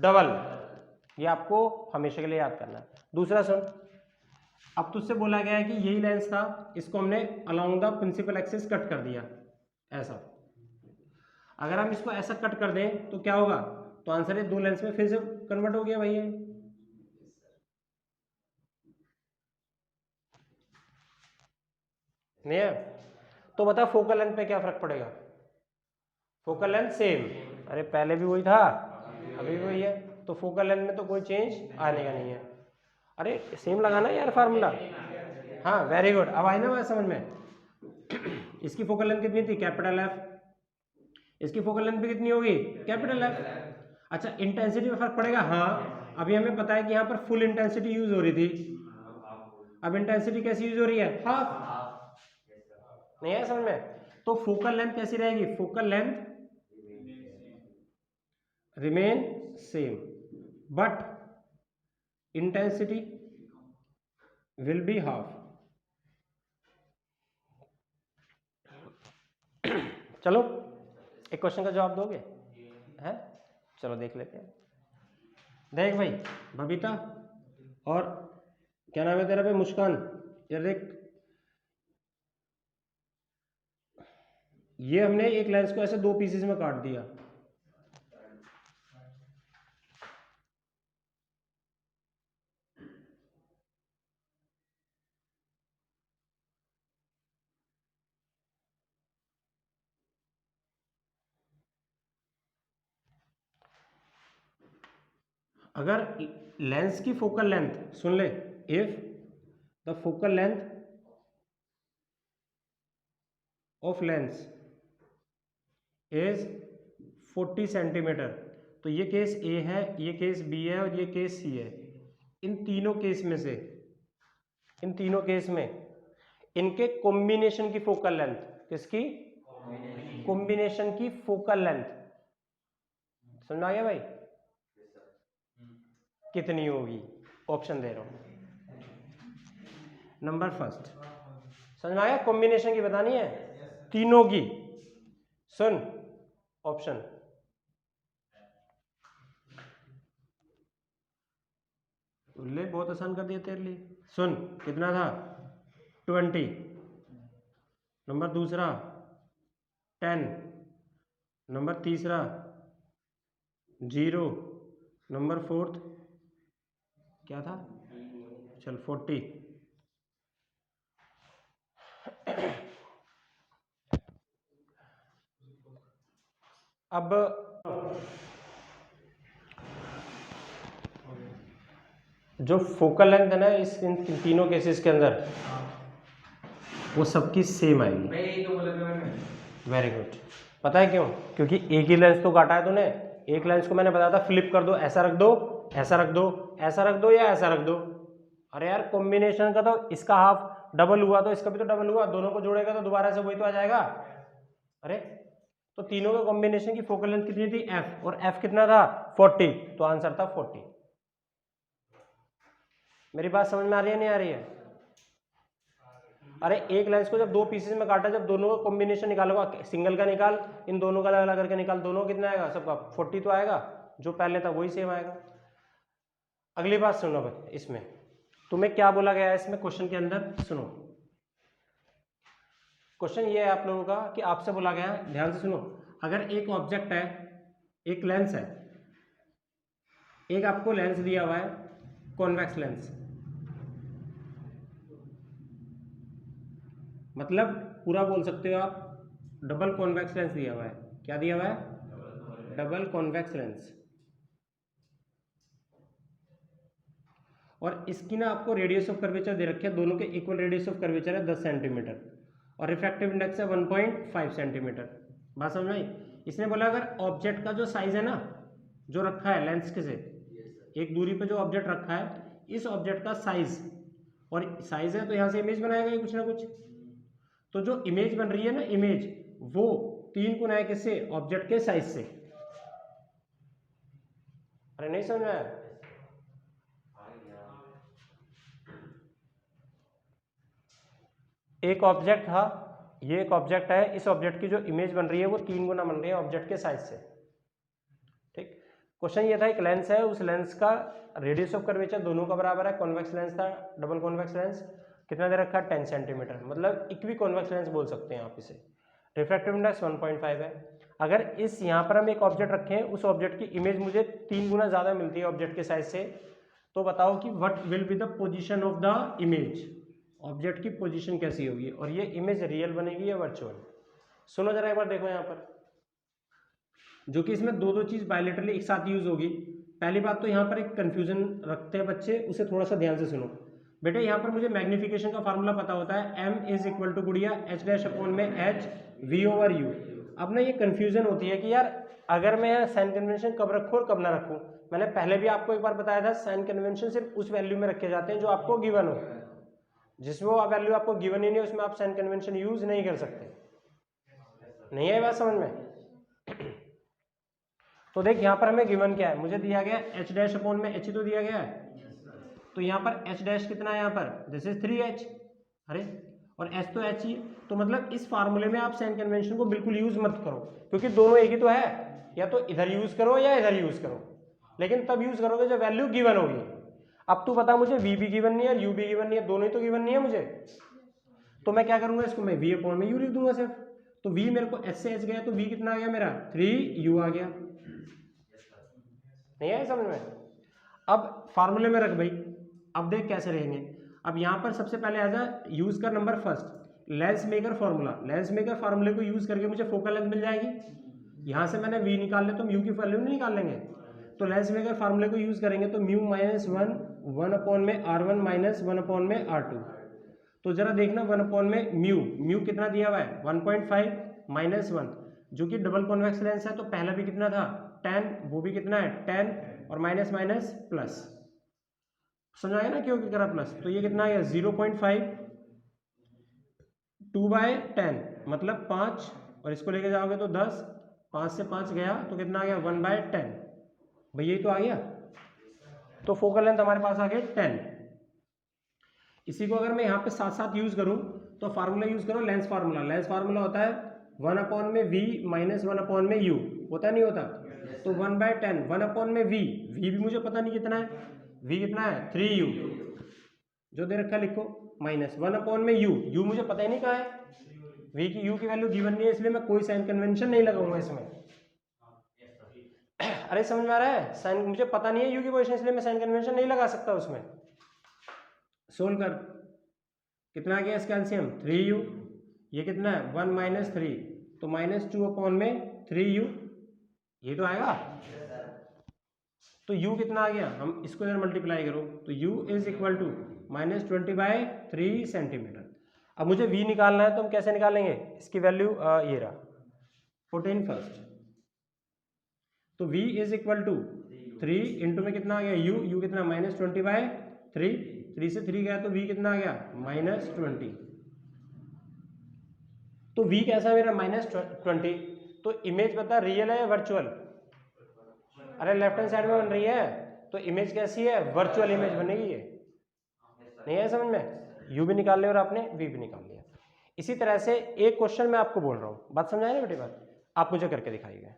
double, ये आपको हमेशा के लिए याद करना है। दूसरा सुन, अब तुझसे बोला गया है कि यही लेंस था, इसको हमने along the principal axis cut कर दिया ऐसा। अगर हम इसको ऐसा कट कर दें तो क्या होगा, तो आंसर है दो लेंस में फिर से कन्वर्ट हो गया भाई ये। नहीं है तो बता फोकल लेंथ पे क्या फर्क पड़ेगा, फोकल लेंथ सेम, अरे पहले भी वही था अभी भी वही है, तो फोकल लेंथ में तो कोई चेंज आने का नहीं है। अरे सेम लगाना यार फार्मूला, हाँ वेरी गुड, अब आई ना बात समझ में। इसकी फोकल लेंथ कितनी थी कैपिटल F, इसकी फोकल लेंथ भी कितनी होगी कैपिटल F। अच्छा इंटेंसिटी में फर्क पड़ेगा, हाँ अभी हमें पता है कि यहाँ पर फुल इंटेंसिटी यूज हो रही थी, अब इंटेंसिटी कैसी यूज हो रही है, हाफ। नहीं है समझ में? तो फोकल लेंथ कैसी रहेगी, focal length remain same but intensity will be half. चलो एक क्वेश्चन का जवाब दोगे है, चलो देख लेते हैं। देख भाई बबीता और क्या नाम है तेरा भाई, मुस्कान, यार देख ये हमने एक लेंस को ऐसे दो पीसेस में काट दिया, अगर लेंस की फोकल लेंथ सुन ले, if the focal length of lens is 40 centimetre, तो ये केस ए है, ये केस बी है और ये केस सी है। इन तीनों केस में से, इन तीनों केस में इनके कॉम्बिनेशन की फोकल लेंथ, किसकी कॉम्बिनेशन की फोकल लेंथ समझ आ गया भाई, कितनी होगी, ऑप्शन दे रहा हूं। नंबर फर्स्ट समझ में आया, कॉम्बिनेशन की बतानी है तीनों की, सुन ऑप्शन ले, बहुत आसान कर दिया तेरे लिए, सुन कितना था 20, नंबर दूसरा 10, नंबर तीसरा 0, नंबर फोर्थ क्या था, चल 40। अब जो फोकल लेंथ है ना इस इन तीनों केसेस के अंदर वो सबकी सेम आएगी। वेरी गुड, पता है क्यों, क्योंकि एक ही लेंस तो काटा है तूने, एक लेंस को मैंने बताया था फ्लिप कर दो, ऐसा रख दो, ऐसा रख दो, ऐसा रख दो या ऐसा रख दो। अरे यार कॉम्बिनेशन का तो इसका हाफ डबल हुआ तो इसका भी तो डबल हुआ, दोनों को जोड़ेगा तो दोबारा से वही तो आ जाएगा। अरे तो तीनों के कॉम्बिनेशन की फोकल लेंथ कितनी थी f, और f कितना था 40, तो आंसर था 40। मेरी बात समझ में आ रही है नहीं आ रही है? अरे एक लेंस को जब दो पीसेस में काटा, जब दोनों का कॉम्बिनेशन निकालोगा, सिंगल का निकाल, इन दोनों का अलग अलग करके निकाल, दोनों कितना आएगा सबका 40 तो आएगा, जो पहले था वही सेम आएगा। अगली बात सुनो भाई, इसमें तुम्हें क्या बोला गया है इसमें क्वेश्चन के अंदर, सुनो क्वेश्चन ये है आप लोगों का कि आपसे बोला गया, ध्यान से सुनो, अगर एक ऑब्जेक्ट है, एक लेंस है, एक आपको लेंस दिया हुआ है कॉन्वेक्स लेंस, मतलब पूरा बोल सकते हो आप डबल कॉन्वेक्स लेंस दिया हुआ है, क्या दिया हुआ है डबल कॉन्वेक्स लेंस। और इसकी ना आपको रेडियस ऑफ कर्वेचर दे रखे है, दोनों के इक्वल रेडियस ऑफ कर्वेचर है 10 सेंटीमीटर और रिफ्रैक्टिव इंडेक्स है 1.5 सेंटीमीटर। बात समझ में आई? इसने बोला अगर ऑब्जेक्ट का जो साइज है ना, जो रखा है लेंस के से एक दूरी पे जो ऑब्जेक्ट रखा है, इस ऑब्जेक्ट का साइज, और साइज है तो यहाँ से इमेज बनाएगा कुछ ना कुछ, तो जो इमेज बन रही है ना, इमेज वो 3 गुना है किससे? ऑब्जेक्ट के साइज से। अरे नहीं समझ में आया? एक ऑब्जेक्ट था, ये एक ऑब्जेक्ट है, इस ऑब्जेक्ट की जो इमेज बन रही है वो 3 गुना बन रही है ऑब्जेक्ट के साइज से। ठीक, क्वेश्चन ये था एक लेंस है, उस लेंस का रेडियस ऑफ कर्वेचर दोनों का बराबर है, कॉन्वेक्स लेंस था, डबल कॉन्वेक्स लेंस, कितना दे रखा है? 10 सेंटीमीटर, मतलब इक्वी कॉन्वेक्स लेंस बोल सकते हैं आप इसे। रिफ्रैक्टिव इंडेक्स 1.5 है। अगर इस यहाँ पर हम एक ऑब्जेक्ट रखें, उस ऑब्जेक्ट की इमेज मुझे 3 गुना ज़्यादा मिलती है ऑब्जेक्ट के साइज से, तो बताओ कि what will be the position of the image, object की पोजीशन कैसी होगी, और ये इमेज रियल बनेगी या वर्चुअल? सुनो जरा एक बार, देखो यहाँ पर, जो कि इसमें दो चीज़ बायलेटरली एक साथ यूज होगी। पहली बात तो यहाँ पर एक कंफ्यूजन रखते हैं बच्चे, उसे थोड़ा सा ध्यान से सुनो बेटे। यहाँ पर मुझे मैग्नीफिकेशन का फार्मूला पता होता है, m इज इक्वल टू गुड़िया h डैश अपॉन में h v ओवर u। अब ना ये कंफ्यूजन होती है कि यार अगर मैं साइन कन्वेंशन कब रखूँ और कब ना रखूँ। मैंने पहले भी आपको एक बार बताया था, साइन कन्वेंशन सिर्फ उस वैल्यू में रखे जाते हैं जो आपको गिवन हो, जिसमें वो वैल्यू आपको गिवन ही नहीं उसमें आप साइन कन्वेंशन यूज नहीं कर सकते। नहीं है बात समझ में? तो देख यहाँ पर हमें गिवन क्या है, मुझे दिया गया h डैश अपॉन में h ही तो दिया गया है, तो यहाँ पर h डैश कितना है, यहाँ पर दिस इज 3h, अरे और h तो h ही, तो मतलब इस फार्मूले में आप साइन कन्वेंशन को बिल्कुल यूज मत करो, क्योंकि दोनों एक ही तो है, या तो इधर यूज करो या इधर यूज करो, लेकिन तब यूज करोगे जब वैल्यू गिवन होगी। अब तू बता मुझे v भी गिवन नहीं है, u भी गिवन नहीं है, दोनों ही तो गिवन नहीं है मुझे, तो मैं क्या करूंगा, इसको मैं v अपॉन में u लिख दूंगा सिर्फ। तो v मेरे को h से h गया, तो v कितना आ गया मेरा 3u आ गया। नहीं है समझ में? अब फार्मूले में रख भाई, अब देख कैसे रहेंगे। अब यहाँ पर सबसे पहले आ जा, यूज कर number first lens maker formula. Lens maker फार्मूले को यूज करके मुझे फोकल लेंथ मिल जाएगी। यहाँ से मैंने v निकाल ले तो म्यू की वैल्यू नहीं निकाल लेंगे, तो लेंस मेकर फार्मूले को यूज करेंगे तो म्यू माइनस 1 अपॉन में r1 माइनस 1 अपॉन में r2। तो जरा देखना 1 अपॉन में म्यू कितना दिया हुआ है 1.5 माइनस 1, जो कि डबल कॉन्वेक्स लेंस है, तो पहला भी कितना था 10, वो भी कितना है 10, और माइनस माइनस प्लस, समझ आया ना क्यों करा प्लस, तो ये कितना आ गया 0.5, 2/10 मतलब 5, और इसको लेके जाओगे तो 10, 5 से 5 गया तो कितना आ गया 1/10, भैया ये तो आ गया। तो फोकल लेंथ हमारे पास आ गई 10। इसी को अगर मैं यहाँ पे साथ साथ यूज करूँ तो फार्मूला यूज करो लेंस फार्मूला। लेंस फार्मूला होता है 1 अपॉन में v माइनस 1 अपॉन में u, होता नहीं होता? तो 1/10, 1 अपॉन में v भी मुझे पता नहीं कितना है, v कितना है 3u, जो दे रखा लिखो, माइनस 1 अपॉन में u मुझे पता ही नहीं कहाँ है, u की वैल्यू गिवन नहीं है, इसलिए मैं कोई साइन कन्वेंशन नहीं लगाऊंगा इसमें। अरे समझ में आ रहा है? साइन मुझे पता नहीं है u की पोजीशन, इसलिए मैं साइन कन्वेंशन नहीं लगा सकता उसमें। सोल्व कर, कितना आ गया इसका एलसीएम 3u, ये कितना है 1 माइनस 3, तो माइनस 2 अपॉन में 3u, ये तो आएगा। तो u कितना आ गया, हम इसको इधर मल्टीप्लाई करो तो u is equal to minus 20/3 centimetre. अब मुझे v निकालना है तो हम कैसे निकालेंगे, इसकी वैल्यू ये रहा 14 फर्स्ट, तो v is equal to 3 into में कितना आ गया u कितना माइनस 20/3, 3 से 3 गया तो v कितना आ गया माइनस 20। तो v कैसा मेरा माइनस 20, तो इमेज पता रियल है या वर्चुअल? अरे लेफ्ट हैंड साइड में बन रही है, तो इमेज कैसी है, वर्चुअल इमेज बनेगी ये। नहीं है समझ में? u भी निकाल लिया और आपने v भी निकाल लिया। इसी तरह से एक क्वेश्चन मैं आपको बोल रहा हूँ, बात समझ आए ना बेटी? बात आप मुझे करके दिखाइएगा।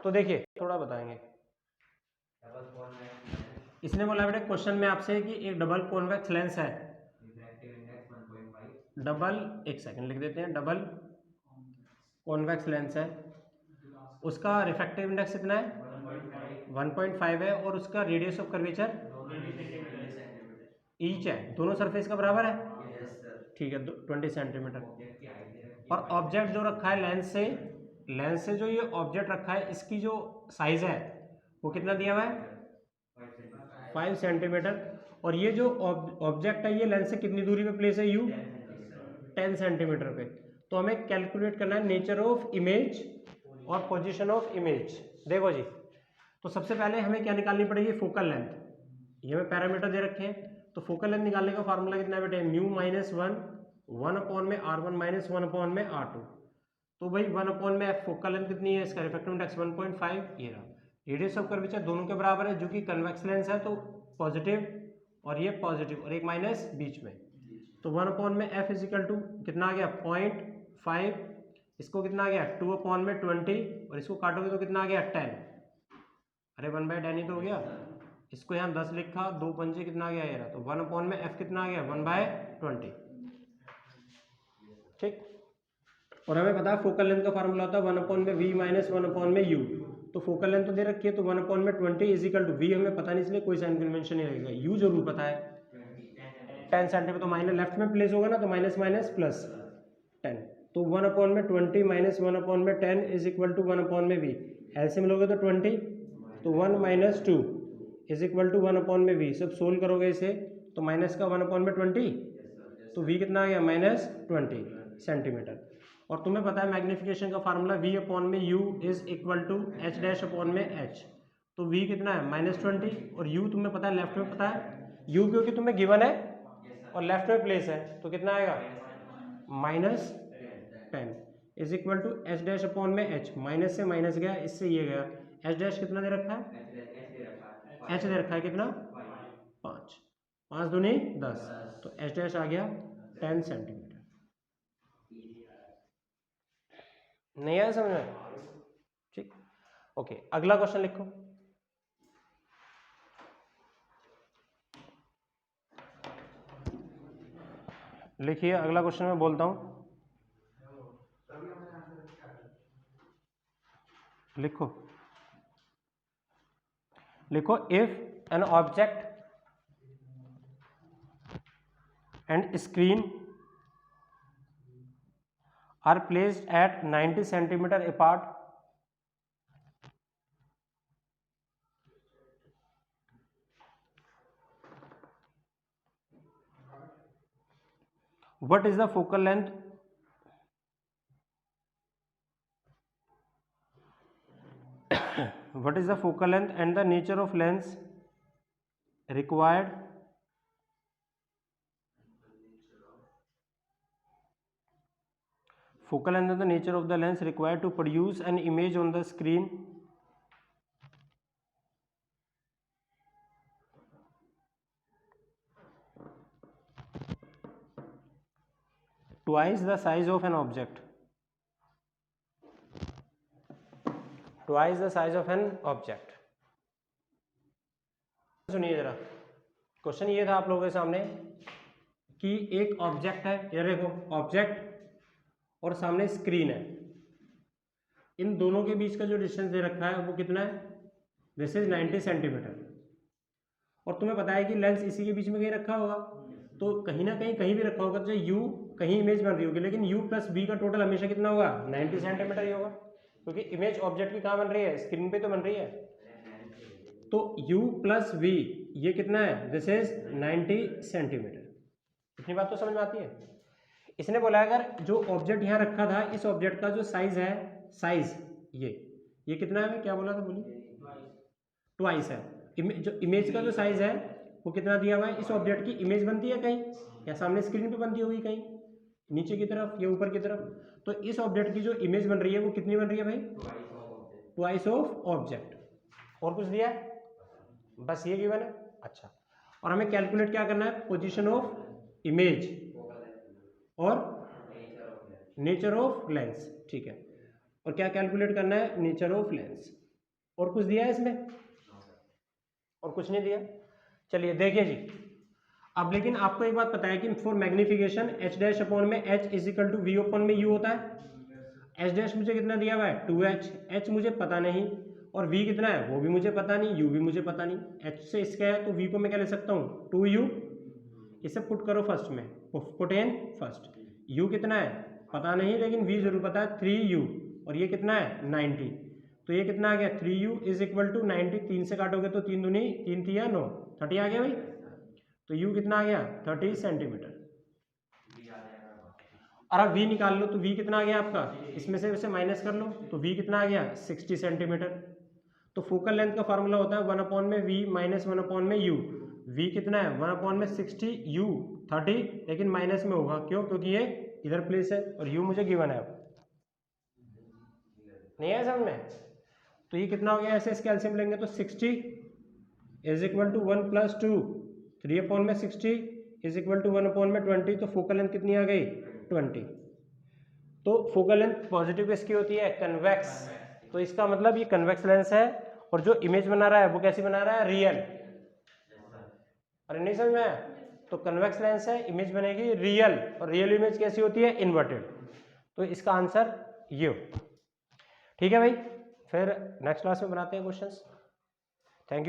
तो देखिए थोड़ा बताएंगे, इसने बोला बेटा क्वेश्चन में आपसे कि एक डबल कॉन्वेक्स लेंस है, डबल, एक सेकंड लिख देते हैं, डबल कॉन्वेक्स लेंस है, उसका रिफ्रैक्टिव इंडेक्स कितना है 1.5 है, और उसका रेडियस ऑफ कर्वेचर ईच है, दोनों सरफेस का बराबर है, ठीक है 20 सेंटीमीटर। और ऑब्जेक्ट जो रखा है लेंस से जो ये ऑब्जेक्ट रखा है इसकी जो साइज है वो कितना दिया हुआ है 5 सेंटीमीटर। और ये जो ऑब्जेक्ट है ये लेंस से कितनी दूरी पे प्लेस है यू 10 सेंटीमीटर पे। तो हमें कैलकुलेट करना है नेचर ऑफ इमेज और पोजीशन ऑफ इमेज। देखो जी, तो सबसे पहले हमें क्या निकालनी पड़ेगी, फोकल लेंथ। ये हमें पैरामीटर दे रखे हैं, तो फोकल लेंथ निकालने का फार्मूला कितना है बेटे, mu minus 1/r1 minus 1/r2। तो भाई 1 में एफ फोकल लेंथ कितनी है, इसका रिफ्रैक्टिव इंडेक्स 1.5 ये रहा। रेडियस ऑफ कर्वेचर दोनों के बराबर है, जो कि कन्वेक्स लेंस है तो पॉजिटिव और ये पॉजिटिव और एक माइनस बीच में। तो 1 में एफ इजिकल टू कितना आ गया 0.5, इसको कितना आ गया 2/20 और इसको काटोगे तो कितना आ गया 10। अरे 1/10 ही तो हो गया। इसको यहाँ 10 लिखा, 2 पंजे कितना आ गया ये रहा। तो 1 में एफ कितना आ गया 1/20। ठीक। और हमें पता है फोकल लेंथ का फार्मूला होता है 1 में v माइनस 1 में u। तो फोकल लेंथ तो दे रखी है, तो 1 में 20 इजिकल टू v हमें पता नहीं, इसलिए कोई साइन कन्वेंशन नहीं लगेगा। u जरूर पता है 10 सेंटीमीटर, तो माइनस लेफ्ट में प्लेस होगा ना, तो माइनस माइनस प्लस 10। तो 1 में 20 माइनस 1 में 10 इज इक्वल टू 1 में v। एलसीएम लोगे तो 20, तो 1 माइनस 2 इज इक्वल टू 1 में v। सब सोल्व करोगे इसे तो माइनस का 1 में 20, तो v कितना आ गया माइनस 20 सेंटीमीटर। और तुम्हें पता है मैग्नीफिकेशन का फार्मूला v में u is equal to h dash में h। तो v कितना है -20 और u तुम्हें पता है लेफ्ट में पता है, u क्योंकि तुम्हें गिवन है और लेफ्ट में प्लेस है, तो कितना आएगा -10 is equal to h dash में h। माइनस से माइनस गया, इससे ये गया, h डैश कितना दे रखा है, h दे रखा है कितना 5, 5 दूनी 10, तो h डैश आ गया 10 सेंटीमीटर। नहीं आया समझ में? ठीक, ओके। अगला क्वेश्चन लिखो। लिखिए अगला क्वेश्चन मैं बोलता हूं, लिखो लिखो if an object and screen are placed at 90 centimeter apart, what is the focal length what is the focal length and the nature of lens required focal length and the nature of the lens required to produce an image on the screen twice the size of an object, twice the size of an object। सुनिए जरा, question ये था आप लोगों के सामने कि एक ऑब्जेक्ट है, ये देखो ऑब्जेक्ट और सामने स्क्रीन है, इन दोनों के बीच का जो डिस्टेंस दे रखा है वो कितना है, दिस इज 90 सेंटीमीटर। और तुम्हें पता है कि लेंस इसी के बीच में कहीं रखा होगा, तो कहीं ना कहीं भी रखा होगा, तो u कहीं इमेज बन रही होगी, लेकिन u प्लस v का टोटल हमेशा कितना होगा 90 सेंटीमीटर ही होगा, क्योंकि इमेज ऑब्जेक्ट की कहाँ बन रही है, स्क्रीन पे तो बन रही है। तो u प्लस v ये कितना है, दिस इज 90 सेंटीमीटर। इतनी बात तो समझ में आती है। इसने बोला अगर जो ऑब्जेक्ट यहाँ रखा था, इस ऑब्जेक्ट का जो साइज है, साइज ये कितना है, क्या बोला था बोलिए, ट्वाइस है। जो इमेज का जो साइज है वो कितना दिया हुआ है, इस ऑब्जेक्ट की इमेज बनती है कहीं, या सामने स्क्रीन पे बनती होगी कहीं नीचे की तरफ या ऊपर की तरफ, तो इस ऑब्जेक्ट की जो इमेज बन रही है वो कितनी बन रही है भाई, ट्वाइस ऑफ ऑब्जेक्ट। और कुछ दिया है, बस ये गिवन है। अच्छा, और हमें कैलकुलेट क्या करना है, पोजीशन ऑफ इमेज और नेचर ऑफ लेंस। ठीक है, और क्या कैलकुलेट करना है, नेचर ऑफ लेंस। और कुछ दिया है इसमें, और कुछ नहीं दिया। चलिए देखिए जी, अब लेकिन आपको एक बात पता है कि for magnification h dash upon में h is equal to v upon में u होता है। h डैश मुझे कितना दिया हुआ है 2h, h मुझे पता नहीं, और v कितना है वो भी मुझे पता नहीं, u भी मुझे पता नहीं। h से इसका है तो v को मैं क्या ले सकता हूँ 2u, इसे पुट करो फर्स्ट में, पुट इन फर्स्ट। u कितना है पता नहीं, लेकिन v जरूर पता है 3u, और ये कितना है 90, तो ये कितना आ गया 3u इज इक्वल टू 90, 3 से काटोगे तो 3 दूनी 3 3 9, 30 आ गया भाई। तो u कितना आ गया 30 सेंटीमीटर। और अब v निकाल लो, तो v कितना आ गया आपका, इसमें से इसे माइनस कर लो, तो v कितना आ गया 60 सेंटीमीटर। तो फोकल लेंथ का फॉर्मूला होता है 1 में v माइनस 1 में u। v कितना है 1 में 60, u 30, लेकिन माइनस में होगा, क्यों, क्योंकि ये इधर प्लेस है और u मुझे गिवन है। नहीं है समझ में? तो ये कितना हो गया, ऐसे इसके एलसीएम लेंगे तो 60 इज इक्वल टू 1 प्लस 2, 3 में 60 इज इक्वल टू 1 में 20। तो फोकल लेंथ कितनी आ गई 20। तो फोकल लेंथ पॉजिटिव किसकी होती है, कन्वेक्स। तो इसका मतलब ये कन्वेक्स लेंस है, और जो इमेज बना रहा है वो कैसी बना रहा है, रियल। अरे नहीं समझ में आया? तो कन्वेक्स लेंस है, इमेज बनेगी रियल, और रियल इमेज कैसी होती है, इन्वर्टेड। तो इसका आंसर ये हो। ठीक है भाई, फिर नेक्स्ट क्लास में बनाते हैं क्वेश्चंस। Thank you.